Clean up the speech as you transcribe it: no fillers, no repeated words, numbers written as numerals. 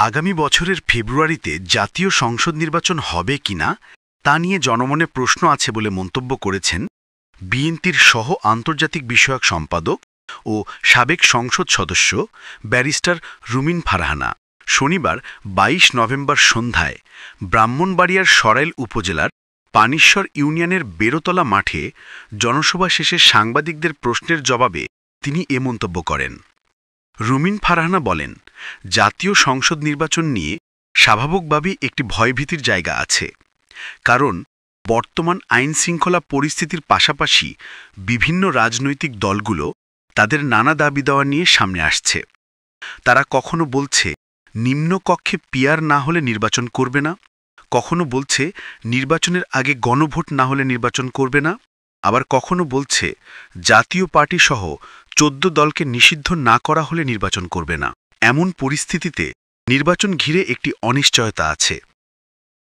আগামী বছরের ফেব্রুয়ারিতে জাতীয় সংসদ নির্বাচন হবে কিনা তা নিয়ে জনমনে প্রশ্ন আছে বলে মন্তব্য করেছেন বিএনপির সহ আন্তর্জাতিক বিষয়ক সম্পাদক ও সাবেক সংসদ সদস্য ব্যারিস্টার রুমিন ফারহানা। শনিবার ২২ নভেম্বর সন্ধ্যায় ব্রাহ্মণবাড়িয়ার সরাইল উপজেলার পানিশ্বর ইউনিয়নের বেরোতলা মাঠে জনসভা শেষে সাংবাদিকদের প্রশ্নের জবাবে তিনি এ মন্তব্য করেন। রুমিন ফারহানা বলেন, জাতীয় সংসদ নির্বাচন নিয়ে স্বাভাবিকভাবেই একটি ভয়ভীতির জায়গা আছে, কারণ বর্তমান আইনশৃঙ্খলা পরিস্থিতির পাশাপাশি বিভিন্ন রাজনৈতিক দলগুলো তাদের নানা দাবি দেওয়া নিয়ে সামনে আসছে। তারা কখনো বলছে নিম্নকক্ষে পিআর না হলে নির্বাচন করবে না, কখনো বলছে নির্বাচনের আগে গণভোট না হলে নির্বাচন করবে না, আবার কখনো বলছে জাতীয় পার্টি সহ ১৪ দলকে নিষিদ্ধ না করা হলে নির্বাচন করবে না। এমন পরিস্থিতিতে নির্বাচন ঘিরে একটি অনিশ্চয়তা আছে।